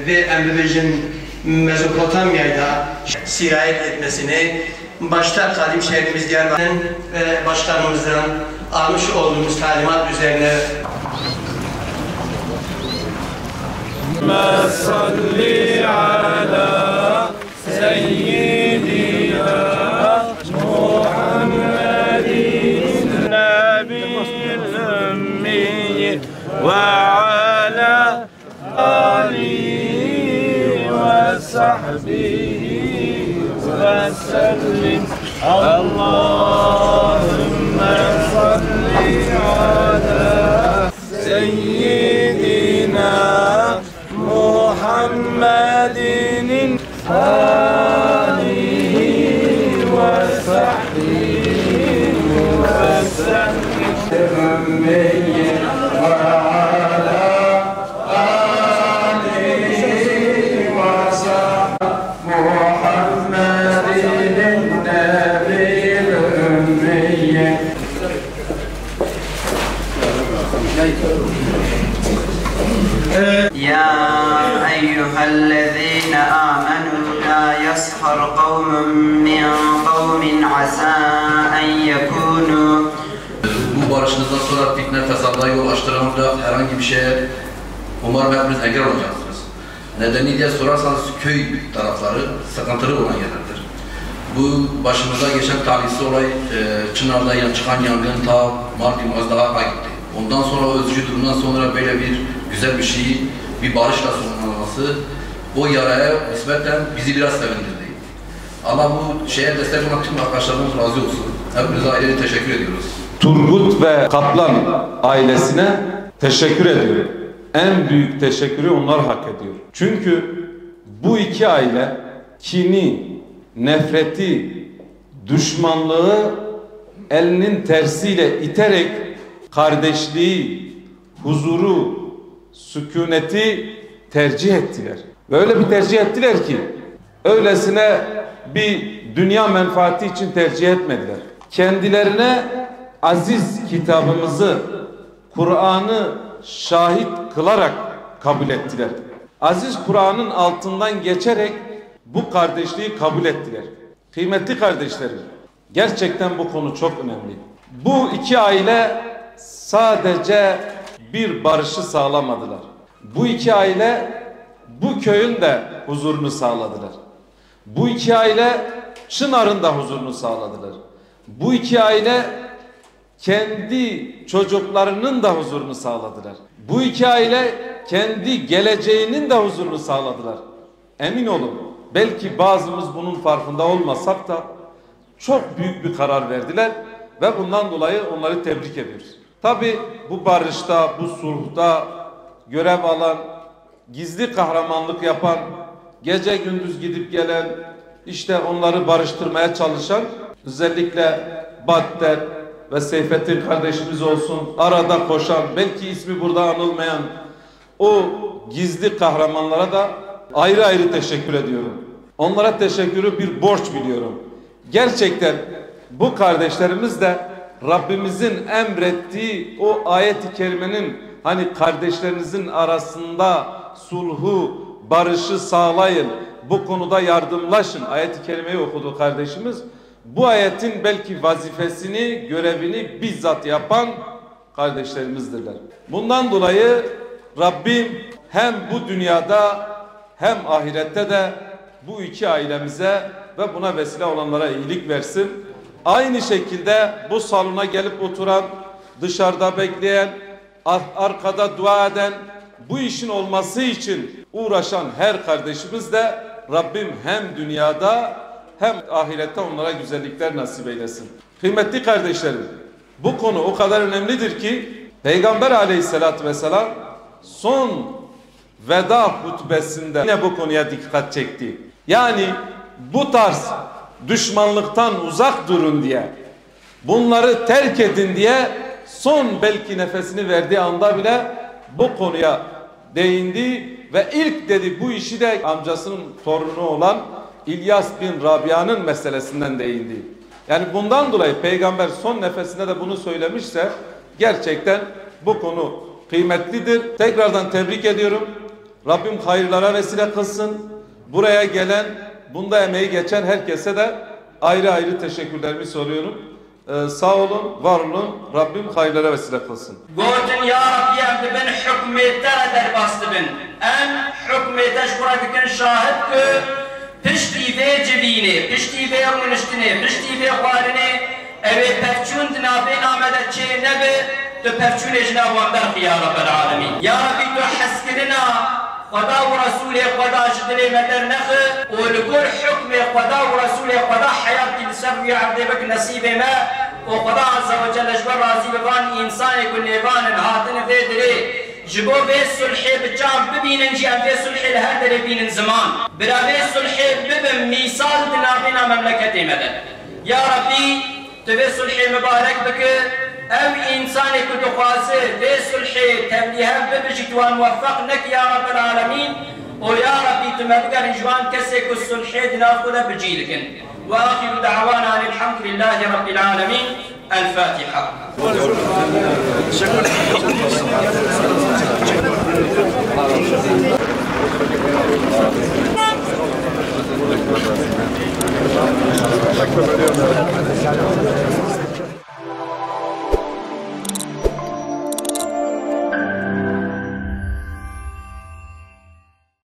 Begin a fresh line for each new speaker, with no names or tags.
ve Emrivej'in Mezopotamya'da sirayet etmesini başta kadim şehrimiz Diyarbakır'ın ve başkanımızın almış olduğumuz talimat üzerine
salli ala seyyidina Muhammedin nebiyyil ümmi ve ala alihi ve sahbihi ve sellim. Allahümme salli ala seyyidina Muhammedin alihi ve sahbihi ve sellim.
يا أيها الذين آمنوا لا يسخر قوم من قوم عسى أن يكونوا.
Bu barışınızdan sonra fitne fesada yol açtıranlar herhangi bir şeye umarım hepiniz engel olacaksınız. Nedeni diye sorarsanız köy tarafları sıkıntılı olan yerlerdir. Bu başımıza geçen talihsiz olay Çınar'da çıkan yangın ta Mardin az daha gitti. Ondan sonra o üzücü durumdan sonra böyle bir güzel bir şeyi bir barışla sonlanması o yaraya nispeten bizi biraz sevindirdi. Allah bu şeye destek olan tüm arkadaşlarımız razı olsun. Hepinize ayrıca teşekkür ediyoruz.
Turgut ve Kaplan ailesine teşekkür ediyorum. En büyük teşekkürü onlar hak ediyor. Çünkü bu iki aile kini, nefreti, düşmanlığı elinin tersiyle iterek kardeşliği, huzuru, sükuneti tercih ettiler. Ve öyle bir tercih ettiler ki öylesine bir dünya menfaati için tercih etmediler. Kendilerine aziz kitabımızı, Kur'an'ı şahit kılarak kabul ettiler. Aziz Kur'an'ın altından geçerek bu kardeşliği kabul ettiler. Kıymetli kardeşlerim, gerçekten bu konu çok önemli. Bu iki aile sadece bir barışı sağlamadılar. Bu iki aile bu köyün de huzurunu sağladılar. Bu iki aile Çınar'ın da huzurunu sağladılar. Bu iki aile kendi çocuklarının da huzurunu sağladılar. Bu iki aile kendi geleceğinin de huzurunu sağladılar. Emin olun, belki bazımız bunun farkında olmasak da çok büyük bir karar verdiler ve bundan dolayı onları tebrik ediyoruz. Tabi bu barışta, bu sulhta görev alan, gizli kahramanlık yapan, gece gündüz gidip gelen, işte onları barıştırmaya çalışan, özellikle Badder ve Seyfettin kardeşimiz olsun, arada koşan, belki ismi burada anılmayan o gizli kahramanlara da ayrı ayrı teşekkür ediyorum. Onlara teşekkürü bir borç biliyorum. Gerçekten bu kardeşlerimiz de Rabbimizin emrettiği o ayet-i kerimenin hani kardeşlerinizin arasında sulhu, barışı sağlayın, bu konuda yardımlaşın ayet-i kerimeyi okudu kardeşimiz. Bu ayetin belki vazifesini, görevini bizzat yapan kardeşlerimizdirler. Bundan dolayı Rabbim hem bu dünyada hem ahirette de bu iki ailemize ve buna vesile olanlara iyilik versin. Aynı şekilde bu salona gelip oturan, dışarıda bekleyen, arkada dua eden, bu işin olması için uğraşan her kardeşimiz de Rabbim hem dünyada hem ahirette onlara güzellikler nasip eylesin. Kıymetli kardeşlerim, bu konu o kadar önemlidir ki Peygamber aleyhissalatü vesselam son veda hutbesinde yine bu konuya dikkat çekti. Yani bu tarz düşmanlıktan uzak durun diye, bunları terk edin diye son belki nefesini verdiği anda bile bu konuya değindi ve ilk dedi bu işi de amcasının torunu olan İlyas bin Rabia'nın meselesinden değindi. Yani bundan dolayı Peygamber son nefesinde de bunu söylemişse gerçekten bu konu kıymetlidir. Tekrardan tebrik ediyorum. Rabbim hayırlara vesile kılsın. Buraya gelen, bunda emeği geçen herkese de ayrı ayrı teşekkürlerimi soruyorum. Sağ olun, var olun. Rabbim hayırlara vesile kılsın.
Gotin ya Rabbi em dibin hükmetlere derbas dibin. Em hükmete şkura bikin şahit ki pişti ve civini, pişti ve rûniştini, pişti ve kwarini evi pefçun dinabê namede çê nebe tu pefçûnê jina wan derxî ya Rabbel alemin. Ya Rabbi tu heskirina Xweda û Resûlê Xweda ji dilê me dernexe û li gor hukmê Xweda û Resûlê Xweda heyatî li ser rûyê erdê bik nesîbê me û Xweda azze ve celle ji ber razî bi van însanê ku nêvanin hatine vê dilê ji bo vê sulhê bi can bibînin jî em vê sulhê li her derê bînin ziman. Bila vê sulhê bibin mîsal di navbêna memleketê me de. Ya Rabbi tu vê sulhê mübarek bike ev insanê ku dixwaze vê sulhê tevlîhev bibijî tu wan muweffeq nekî ya Rabbel alemin û ya Rabbi tu me bigerîn ji wan kesê ku sulhê di nav xwe de bicî dikin. Ve axiru da'wana elhamdülillahi Rabbil alemin. El Fatiha.
Teşekkür ederim.